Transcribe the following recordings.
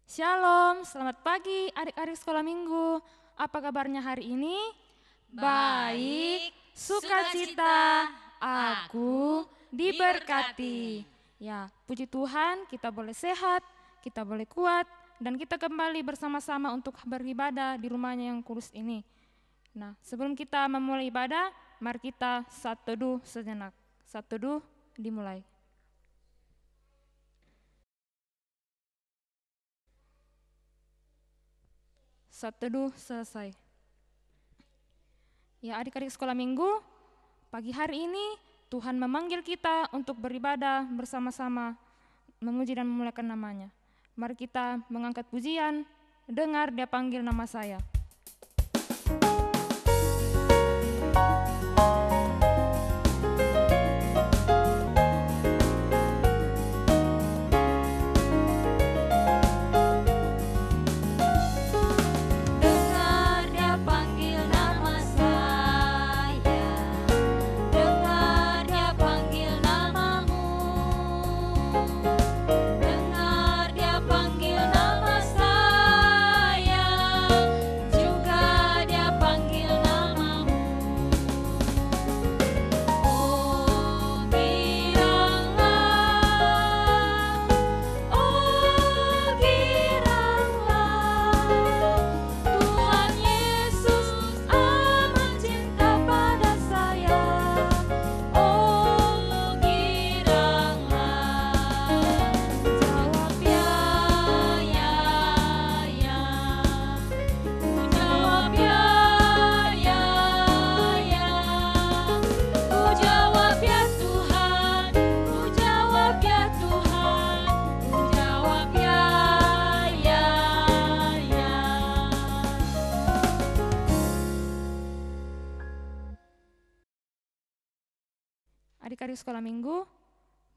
Shalom, selamat pagi adik-adik sekolah minggu. Apa kabarnya hari ini? Baik, sukacita, aku diberkati. Ya, puji Tuhan kita boleh sehat, kita boleh kuat, dan kita kembali bersama-sama untuk beribadah di rumahnya yang kudus ini. Nah, sebelum kita memulai ibadah, mari kita saat teduh sejenak. Saat teduh dimulai. Saat teduh selesai. Ya, adik-adik sekolah minggu, pagi hari ini Tuhan memanggil kita untuk beribadah bersama-sama, memuji dan memuliakan namanya. Mari kita mengangkat pujian, dengar Dia panggil nama saya. Adik-adik sekolah minggu,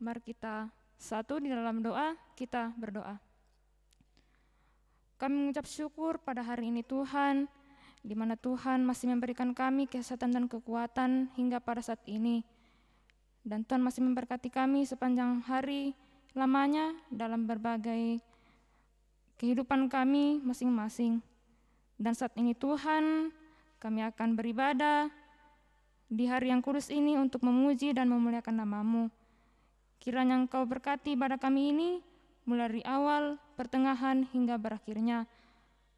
mari kita satu di dalam doa, kita berdoa. Kami mengucap syukur pada hari ini Tuhan, di mana Tuhan masih memberikan kami kesehatan dan kekuatan hingga pada saat ini. Dan Tuhan masih memberkati kami sepanjang hari lamanya dalam berbagai kehidupan kami masing-masing. Dan saat ini Tuhan, kami akan beribadah di hari yang kudus ini untuk memuji dan memuliakan nama-Mu. Kiranya Engkau berkati pada kami ini, mulai dari awal, pertengahan, hingga berakhirnya.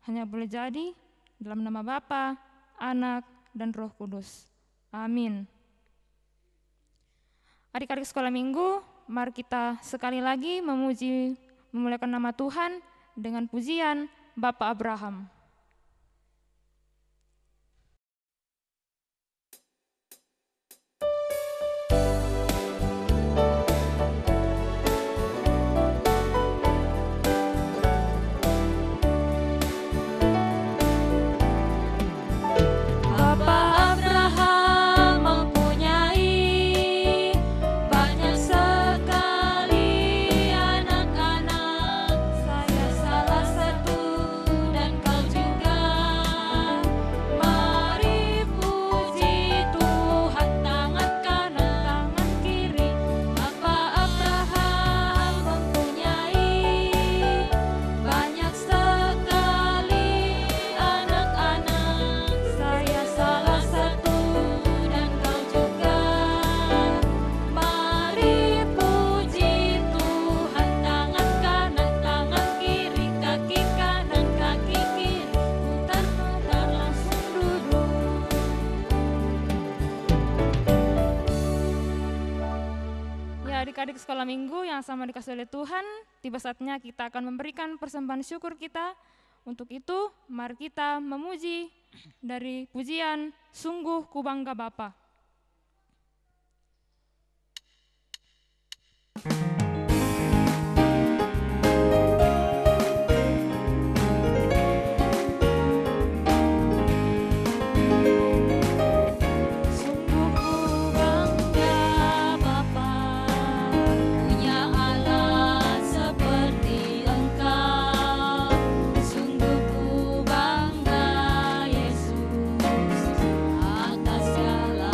Hanya boleh jadi dalam nama Bapa, Anak, dan Roh Kudus. Amin. Adik-adik sekolah minggu, mari kita sekali lagi memuji, memuliakan nama Tuhan dengan pujian Bapak Abraham. Adik-adik sekolah minggu yang sama dikasih oleh Tuhan, tiba saatnya kita akan memberikan persembahan syukur kita. Untuk itu, mari kita memuji dari pujian Sungguh Ku Bangga Bapa. Atas segala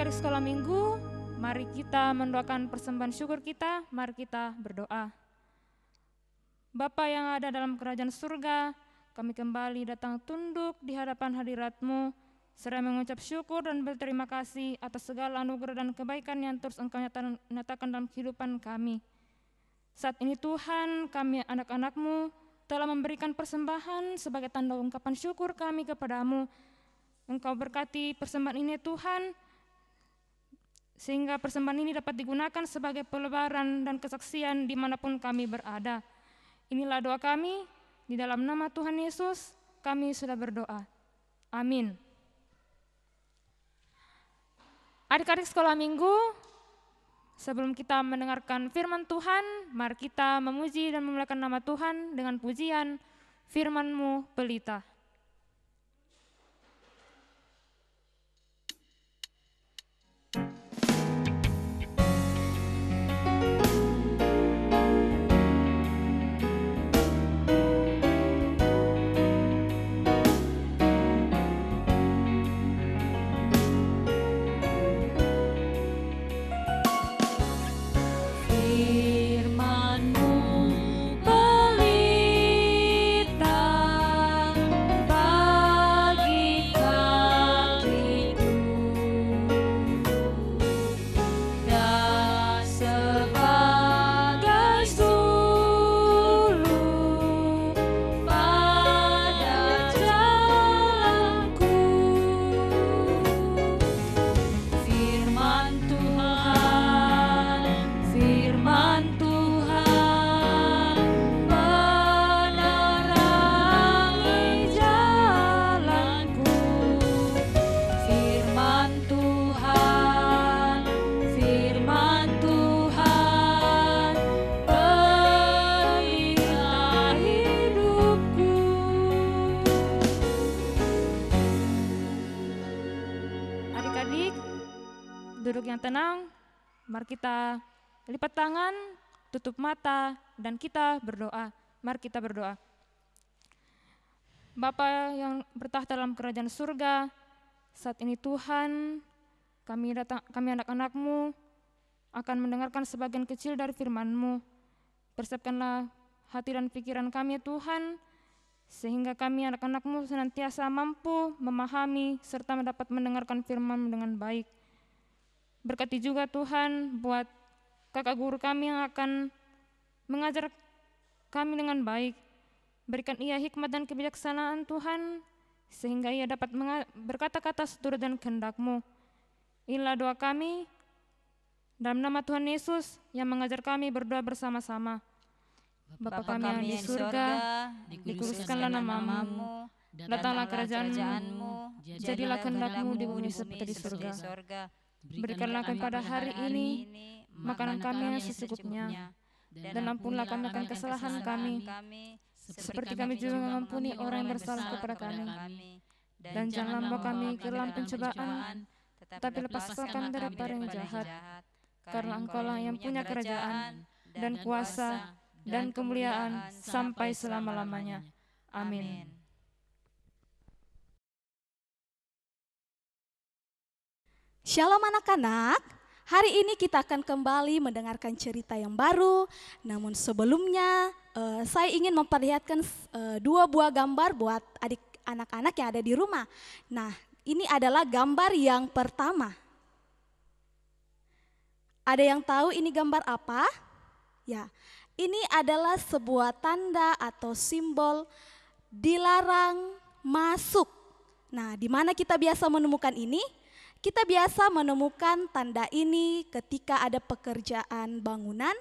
Adik-adik sekolah minggu, mari kita mendoakan persembahan syukur kita, mari kita berdoa. Bapa yang ada dalam kerajaan surga, kami kembali datang tunduk di hadapan hadirat-Mu, serta mengucap syukur dan berterima kasih atas segala anugerah dan kebaikan yang terus Engkau nyatakan dalam kehidupan kami. Saat ini Tuhan, kami anak-anak-Mu telah memberikan persembahan sebagai tanda ungkapan syukur kami kepadamu. Engkau berkati persembahan ini Tuhan, sehingga persembahan ini dapat digunakan sebagai pelebaran dan kesaksian dimanapun kami berada. Inilah doa kami, di dalam nama Tuhan Yesus kami sudah berdoa. Amin. Adik-adik sekolah minggu, sebelum kita mendengarkan firman Tuhan, mari kita memuji dan memuliakan nama Tuhan dengan pujian firman-Mu pelita. Duduk yang tenang, mari kita lipat tangan, tutup mata, dan kita berdoa. Mari kita berdoa. Bapa yang bertahta dalam kerajaan surga, saat ini Tuhan, kami anak-anak-Mu akan mendengarkan sebagian kecil dari firman-Mu. Persiapkanlah hati dan pikiran kami Tuhan, sehingga kami anak-anak-Mu senantiasa mampu memahami serta mendapat mendengarkan firman-Mu dengan baik. Berkati juga Tuhan buat kakak guru kami yang akan mengajar kami dengan baik. Berikan ia hikmat dan kebijaksanaan Tuhan, sehingga ia dapat berkata-kata seturut dan kehendak-Mu. Inilah doa kami, dalam nama Tuhan Yesus yang mengajar kami berdoa bersama-sama. Bapa kami yang di surga, dikuduskanlah nama-Mu, datanglah kerajaan-Mu, jadilah kehendak-Mu di bumi seperti di surga. Berikanlah kami pada hari ini makanan kami yang secukupnya, dan ampunlah kami akan kesalahan kami, seperti kami juga mengampuni orang yang bersalah kepada kami. Dan janganlah membawa kami ke dalam pencobaan, tetapi lepaskan kami daripada yang jahat. Karena Engkau-lah yang punya kerajaan, dan kuasa, dan kemuliaan sampai selama-lamanya. Amin. Shalom anak-anak, hari ini kita akan kembali mendengarkan cerita yang baru. Namun sebelumnya saya ingin memperlihatkan dua buah gambar buat adik anak-anak yang ada di rumah. Nah, ini adalah gambar yang pertama. Ada yang tahu ini gambar apa? Ya, ini adalah sebuah tanda atau simbol dilarang masuk. Nah, di mana kita biasa menemukan ini? Kita biasa menemukan tanda ini ketika ada pekerjaan bangunan,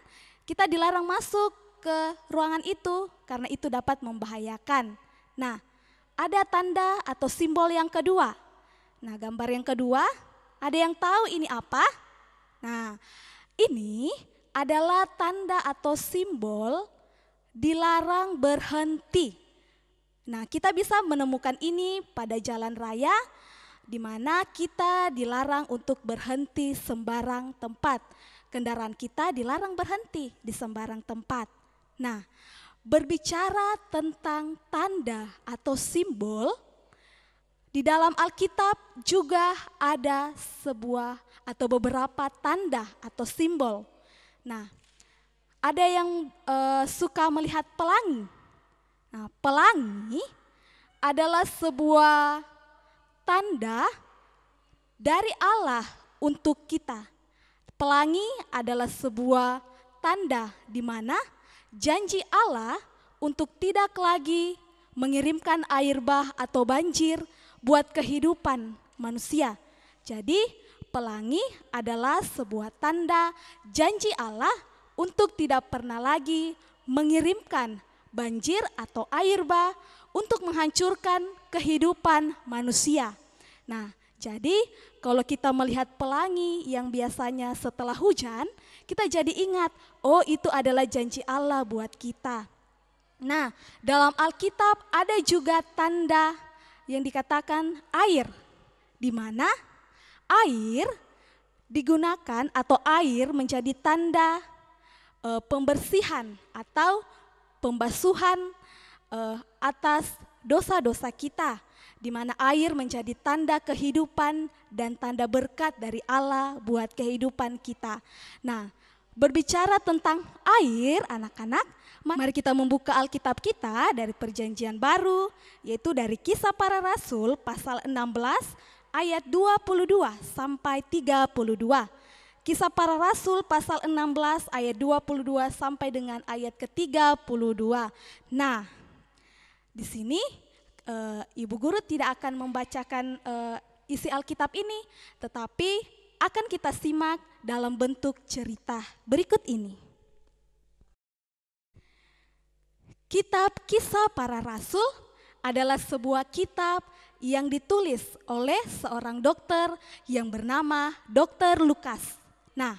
kita dilarang masuk ke ruangan itu karena itu dapat membahayakan. Nah, ada tanda atau simbol yang kedua. Nah, gambar yang kedua, ada yang tahu ini apa? Nah, ini adalah tanda atau simbol dilarang berhenti. Nah, kita bisa menemukan ini pada jalan raya, di mana kita dilarang untuk berhenti sembarang tempat. Kendaraan kita dilarang berhenti di sembarang tempat. Nah, berbicara tentang tanda atau simbol, di dalam Alkitab juga ada sebuah atau beberapa tanda atau simbol. Nah, ada yang suka melihat pelangi. Nah, pelangi adalah sebuah tanda dari Allah untuk kita. Pelangi adalah sebuah tanda di mana janji Allah untuk tidak lagi mengirimkan air bah atau banjir buat kehidupan manusia. Jadi pelangi adalah sebuah tanda janji Allah untuk tidak pernah lagi mengirimkan banjir atau air bah untuk menghancurkan kehidupan manusia. Nah, jadi kalau kita melihat pelangi yang biasanya setelah hujan, kita jadi ingat, oh itu adalah janji Allah buat kita. Nah, dalam Alkitab ada juga tanda yang dikatakan air, di mana air digunakan atau air menjadi tanda pembersihan atau pembasuhan atas dosa-dosa kita, di mana air menjadi tanda kehidupan dan tanda berkat dari Allah buat kehidupan kita. Nah, berbicara tentang air, anak-anak, mari kita membuka Alkitab kita dari Perjanjian Baru, yaitu dari Kisah Para Rasul pasal 16 ayat 22 sampai 32. Kisah Para Rasul pasal 16 ayat 22 sampai dengan ayat ke-32. Nah, di sini Ibu Guru tidak akan membacakan isi Alkitab ini, tetapi akan kita simak dalam bentuk cerita berikut ini. Kitab Kisah Para Rasul adalah sebuah kitab yang ditulis oleh seorang dokter yang bernama Dr. Lukas. Nah,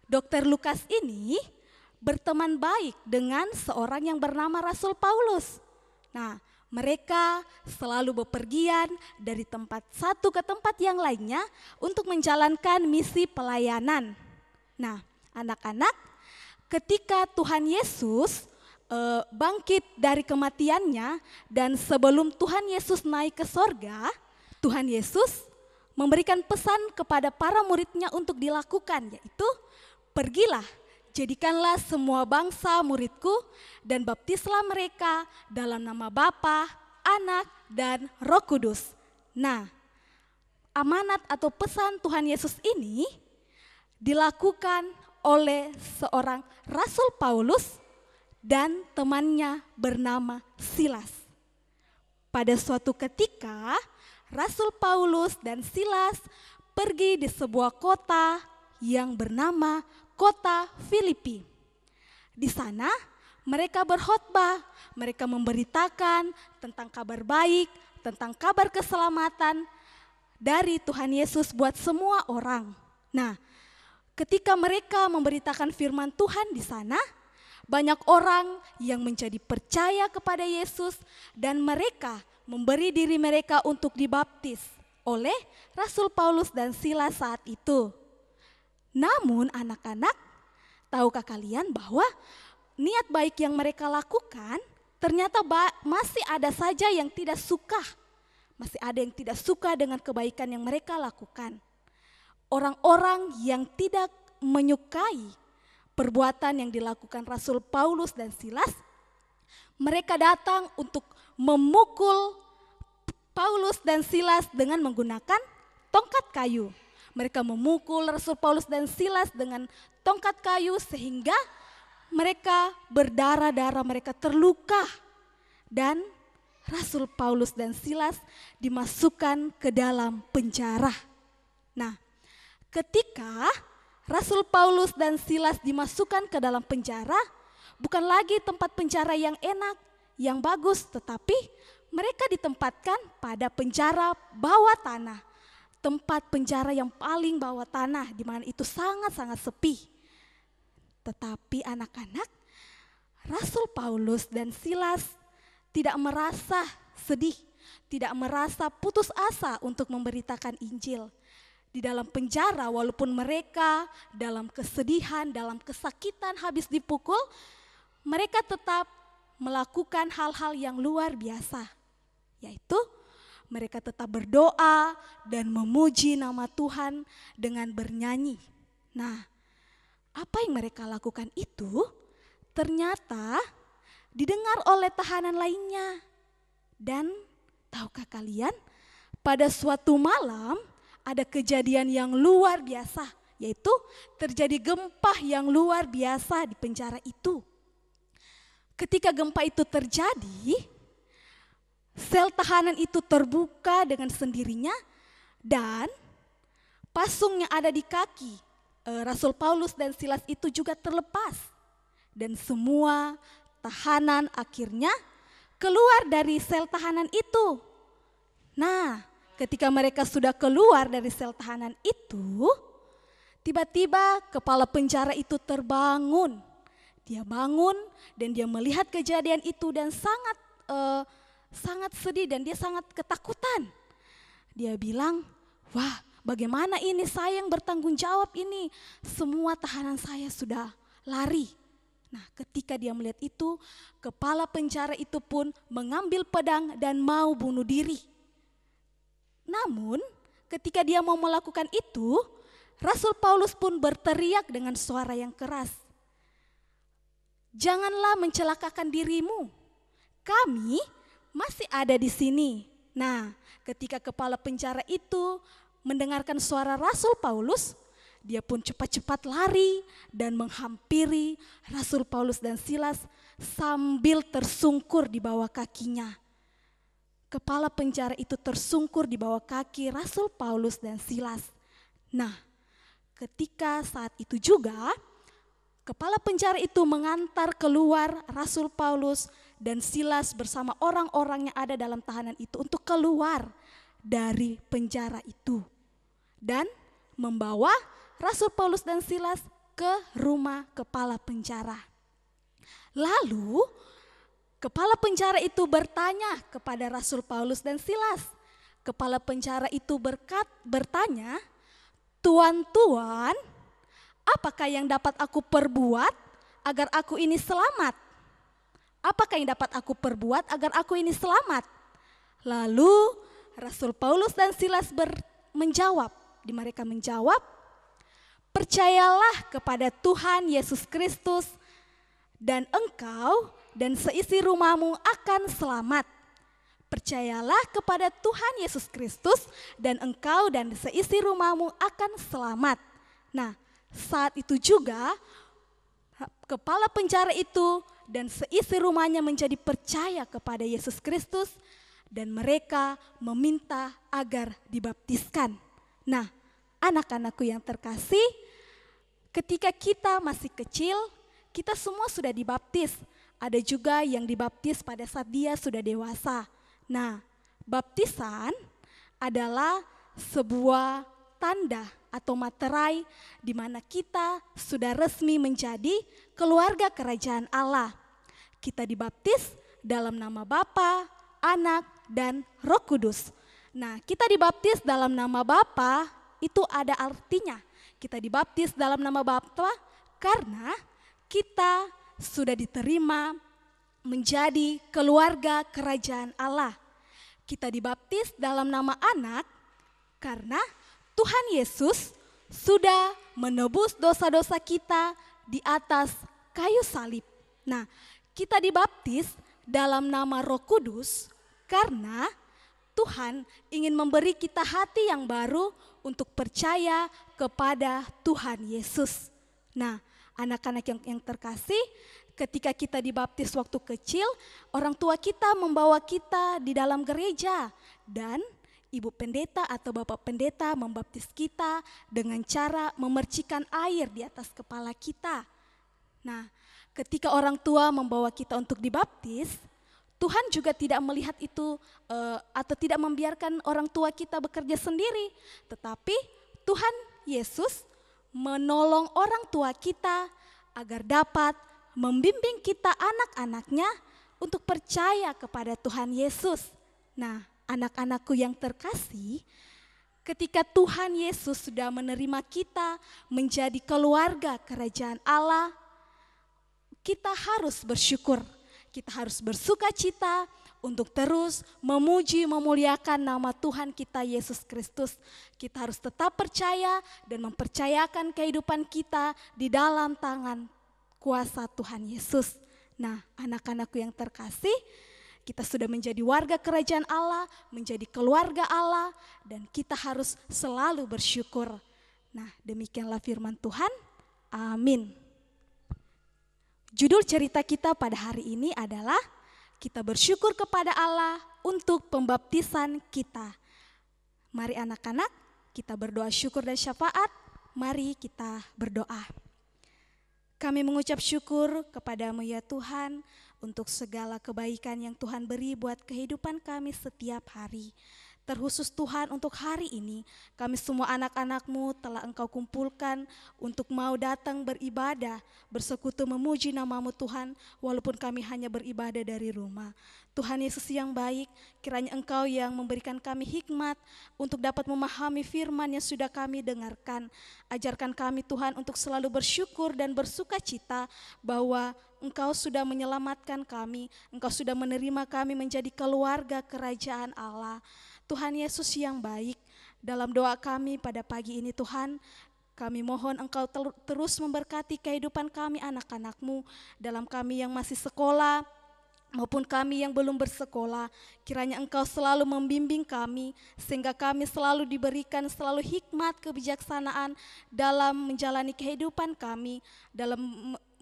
Dr. Lukas ini berteman baik dengan seorang yang bernama Rasul Paulus. Nah, mereka selalu bepergian dari tempat satu ke tempat yang lainnya untuk menjalankan misi pelayanan. Nah, anak-anak, ketika Tuhan Yesus bangkit dari kematiannya dan sebelum Tuhan Yesus naik ke sorga, Tuhan Yesus memberikan pesan kepada para muridnya untuk dilakukan, yaitu pergilah, jadikanlah semua bangsa muridku dan baptislah mereka dalam nama Bapa, Anak, dan Roh Kudus. Nah, amanat atau pesan Tuhan Yesus ini dilakukan oleh seorang Rasul Paulus dan temannya bernama Silas. Pada suatu ketika, Rasul Paulus dan Silas pergi di sebuah kota yang bernama kota Filipi. Di sana mereka berkhotbah, mereka memberitakan tentang kabar baik, tentang kabar keselamatan dari Tuhan Yesus buat semua orang. Nah, ketika mereka memberitakan firman Tuhan di sana, banyak orang yang menjadi percaya kepada Yesus dan mereka memberi diri mereka untuk dibaptis oleh Rasul Paulus dan Silas saat itu. Namun anak-anak, tahukah kalian bahwa niat baik yang mereka lakukan ternyata masih ada saja yang tidak suka. Masih ada yang tidak suka dengan kebaikan yang mereka lakukan. Orang-orang yang tidak menyukai perbuatan yang dilakukan Rasul Paulus dan Silas, mereka datang untuk memukul Paulus dan Silas dengan menggunakan tongkat kayu. Mereka memukul Rasul Paulus dan Silas dengan tongkat kayu sehingga mereka berdarah-darah, mereka terluka. Dan Rasul Paulus dan Silas dimasukkan ke dalam penjara. Nah, ketika Rasul Paulus dan Silas dimasukkan ke dalam penjara, bukan lagi tempat penjara yang enak, yang bagus, tetapi mereka ditempatkan pada penjara bawah tanah. Tempat penjara yang paling bawah tanah, di mana itu sangat-sangat sepi. Tetapi anak-anak, Rasul Paulus dan Silas tidak merasa sedih, tidak merasa putus asa untuk memberitakan Injil. Di dalam penjara, walaupun mereka dalam kesedihan, dalam kesakitan habis dipukul, mereka tetap melakukan hal-hal yang luar biasa, yaitu mereka tetap berdoa dan memuji nama Tuhan dengan bernyanyi. Nah, apa yang mereka lakukan itu ternyata didengar oleh tahanan lainnya. Dan tahukah kalian, pada suatu malam ada kejadian yang luar biasa, yaitu terjadi gempa yang luar biasa di penjara itu. Ketika gempa itu terjadi, sel tahanan itu terbuka dengan sendirinya dan pasung yang ada di kaki Rasul Paulus dan Silas itu juga terlepas. Dan semua tahanan akhirnya keluar dari sel tahanan itu. Nah, ketika mereka sudah keluar dari sel tahanan itu, tiba-tiba kepala penjara itu terbangun. Dia bangun dan dia melihat kejadian itu dan sangat sedih dan dia sangat ketakutan. Dia bilang, wah, bagaimana ini, saya yang bertanggung jawab ini. Semua tahanan saya sudah lari. Nah, ketika dia melihat itu, kepala penjara itu pun mengambil pedang dan mau bunuh diri. Namun, ketika dia mau melakukan itu, Rasul Paulus pun berteriak dengan suara yang keras. Janganlah mencelakakan dirimu. Kami masih ada di sini. Nah, ketika kepala penjara itu mendengarkan suara Rasul Paulus, dia pun cepat-cepat lari dan menghampiri Rasul Paulus dan Silas sambil tersungkur di bawah kakinya. Kepala penjara itu tersungkur di bawah kaki Rasul Paulus dan Silas. Nah, ketika saat itu juga kepala penjara itu mengantar keluar Rasul Paulus dan Silas bersama orang-orang yang ada dalam tahanan itu untuk keluar dari penjara itu dan membawa Rasul Paulus dan Silas ke rumah kepala penjara. Lalu kepala penjara itu bertanya kepada Rasul Paulus dan Silas. Kepala penjara itu bertanya, "Tuan-tuan, apakah yang dapat aku perbuat agar aku ini selamat? Apakah yang dapat aku perbuat agar aku ini selamat?" Lalu Rasul Paulus dan Silas menjawab. Mereka menjawab, "Percayalah kepada Tuhan Yesus Kristus dan engkau dan seisi rumahmu akan selamat." Percayalah kepada Tuhan Yesus Kristus dan engkau dan seisi rumahmu akan selamat. Nah, saat itu juga kepala penjara itu dan seisi rumahnya menjadi percaya kepada Yesus Kristus dan mereka meminta agar dibaptiskan. Nah, anak-anakku yang terkasih, ketika kita masih kecil, kita semua sudah dibaptis. Ada juga yang dibaptis pada saat dia sudah dewasa. Nah, baptisan adalah sebuah tanda atau materai di mana kita sudah resmi menjadi keluarga kerajaan Allah. Kita dibaptis dalam nama Bapa, Anak, dan Roh Kudus. Nah, kita dibaptis dalam nama Bapa itu ada artinya. Kita dibaptis dalam nama Bapa karena kita sudah diterima menjadi keluarga kerajaan Allah. Kita dibaptis dalam nama Anak karena Tuhan Yesus sudah menebus dosa-dosa kita di atas kayu salib. Nah, kita dibaptis dalam nama Roh Kudus karena Tuhan ingin memberi kita hati yang baru untuk percaya kepada Tuhan Yesus. Nah, anak-anak yang terkasih, ketika kita dibaptis waktu kecil, orang tua kita membawa kita di dalam gereja dan ibu pendeta atau bapak pendeta membaptis kita dengan cara memercikan air di atas kepala kita. Nah, ketika orang tua membawa kita untuk dibaptis, Tuhan juga tidak melihat itu atau tidak membiarkan orang tua kita bekerja sendiri. Tetapi Tuhan Yesus menolong orang tua kita agar dapat membimbing kita anak-anaknya untuk percaya kepada Tuhan Yesus. Nah, anak-anakku yang terkasih, ketika Tuhan Yesus sudah menerima kita menjadi keluarga kerajaan Allah, kita harus bersyukur. Kita harus bersuka cita untuk terus memuji memuliakan nama Tuhan kita Yesus Kristus. Kita harus tetap percaya dan mempercayakan kehidupan kita di dalam tangan kuasa Tuhan Yesus. Nah, anak-anakku yang terkasih, kita sudah menjadi warga kerajaan Allah, menjadi keluarga Allah, dan kita harus selalu bersyukur. Nah, demikianlah firman Tuhan. Amin. Judul cerita kita pada hari ini adalah kita bersyukur kepada Allah untuk pembaptisan kita. Mari anak-anak, kita berdoa syukur dan syafaat. Mari kita berdoa. Kami mengucap syukur kepadamu ya Tuhan untuk segala kebaikan yang Tuhan beri buat kehidupan kami setiap hari. Terkhusus Tuhan untuk hari ini, kami semua anak-anak-Mu telah Engkau kumpulkan untuk mau datang beribadah, bersekutu memuji nama-Mu Tuhan, walaupun kami hanya beribadah dari rumah. Tuhan Yesus yang baik, kiranya Engkau yang memberikan kami hikmat untuk dapat memahami firman yang sudah kami dengarkan. Ajarkan kami Tuhan untuk selalu bersyukur dan bersukacita bahwa Engkau sudah menyelamatkan kami, Engkau sudah menerima kami menjadi keluarga kerajaan Allah. Tuhan Yesus yang baik, dalam doa kami pada pagi ini Tuhan, kami mohon Engkau terus memberkati kehidupan kami anak-anak-Mu, dalam kami yang masih sekolah maupun kami yang belum bersekolah. Kiranya Engkau selalu membimbing kami, sehingga kami selalu diberikan selalu hikmat kebijaksanaan dalam menjalani kehidupan kami,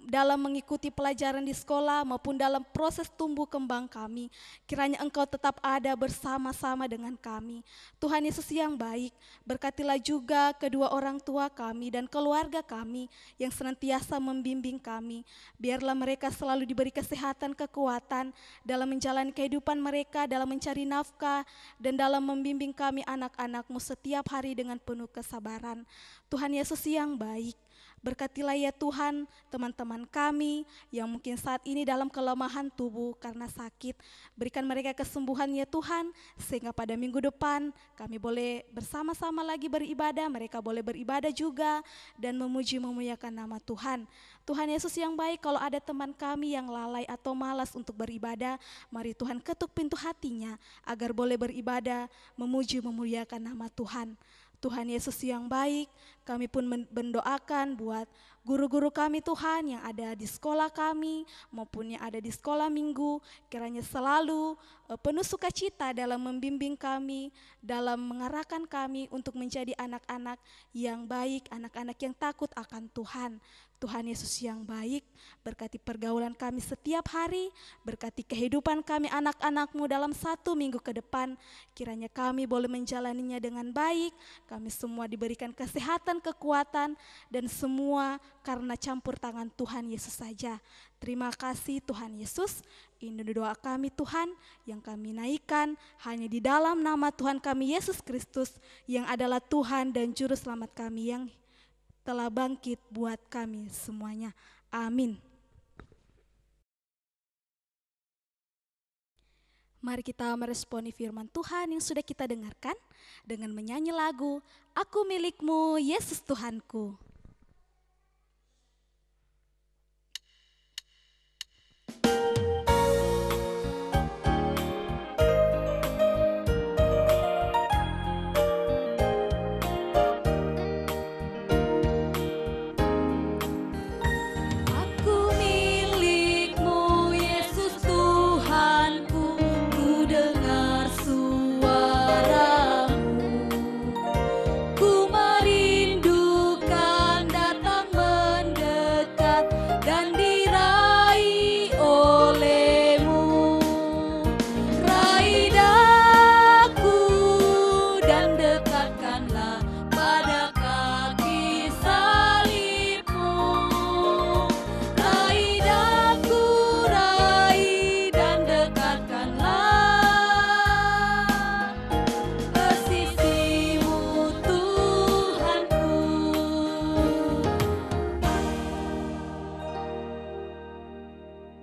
dalam mengikuti pelajaran di sekolah maupun dalam proses tumbuh kembang kami. Kiranya Engkau tetap ada bersama-sama dengan kami. Tuhan Yesus yang baik, berkatilah juga kedua orang tua kami dan keluarga kami yang senantiasa membimbing kami. Biarlah mereka selalu diberi kesehatan, kekuatan dalam menjalani kehidupan mereka, dalam mencari nafkah, dan dalam membimbing kami anak-anak-Mu setiap hari dengan penuh kesabaran. Tuhan Yesus yang baik, berkatilah ya Tuhan teman-teman kami yang mungkin saat ini dalam kelemahan tubuh karena sakit. Berikan mereka kesembuhan ya Tuhan, sehingga pada minggu depan kami boleh bersama-sama lagi beribadah, mereka boleh beribadah juga dan memuji memuliakan nama Tuhan. Tuhan Yesus yang baik, kalau ada teman kami yang lalai atau malas untuk beribadah, mari Tuhan ketuk pintu hatinya agar boleh beribadah, memuji memuliakan nama Tuhan. Tuhan Yesus yang baik, kami pun mendoakan buat guru-guru kami Tuhan yang ada di sekolah kami maupun yang ada di sekolah minggu. Kiranya selalu penuh sukacita dalam membimbing kami, dalam mengarahkan kami untuk menjadi anak-anak yang baik, anak-anak yang takut akan Tuhan. Tuhan Yesus yang baik, berkati pergaulan kami setiap hari, berkati kehidupan kami anak-anak-Mu dalam 1 minggu ke depan. Kiranya kami boleh menjalaninya dengan baik, kami semua diberikan kesehatan, kekuatan, dan semua karena campur tangan Tuhan Yesus saja. Terima kasih Tuhan Yesus, ini doa kami Tuhan yang kami naikkan hanya di dalam nama Tuhan kami Yesus Kristus yang adalah Tuhan dan Juru Selamat kami yang telah bangkit buat kami semuanya. Amin. Mari kita meresponi firman Tuhan yang sudah kita dengarkan dengan menyanyi lagu Aku Milik-Mu Yesus Tuhanku.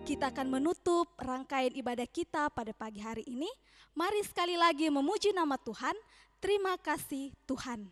Kita akan menutup rangkaian ibadah kita pada pagi hari ini. Mari sekali lagi memuji nama Tuhan. Terima kasih Tuhan.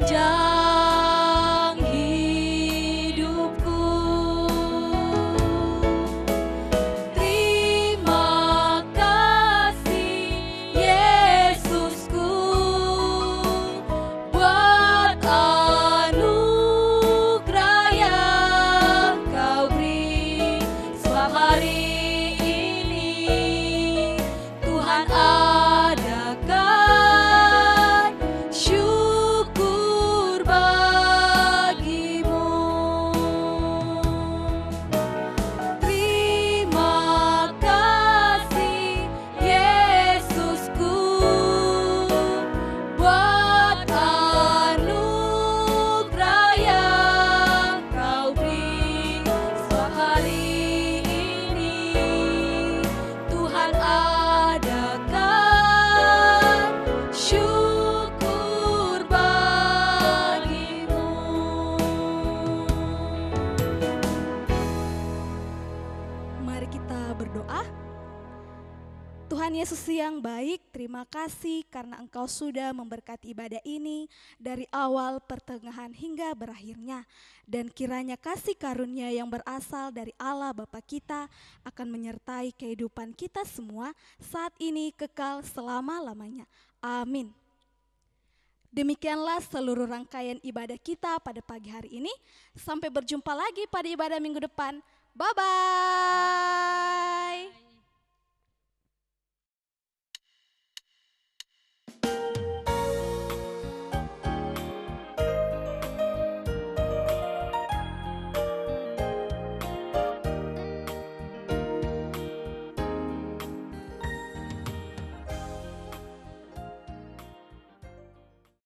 sepanjang hidupku. Terima kasih Yesusku buat anugerah yang Kau beri. Sebab hari ini Tuhan adakan syukur bagimu. Terima kasih Yesusku buat anugerah yang Kau beri. Sebab hari ini Tuhan adakan syukur bagimu. Mari kita berdoa. Tuhan Yesus yang baik, terima kasih karena Engkau sudah memberkati ibadah ini dari awal, pertengahan hingga berakhirnya. Dan kiranya kasih karunia yang berasal dari Allah Bapa kita akan menyertai kehidupan kita semua saat ini kekal selama-lamanya. Amin. Demikianlah seluruh rangkaian ibadah kita pada pagi hari ini. Sampai berjumpa lagi pada ibadah minggu depan. Bye-bye.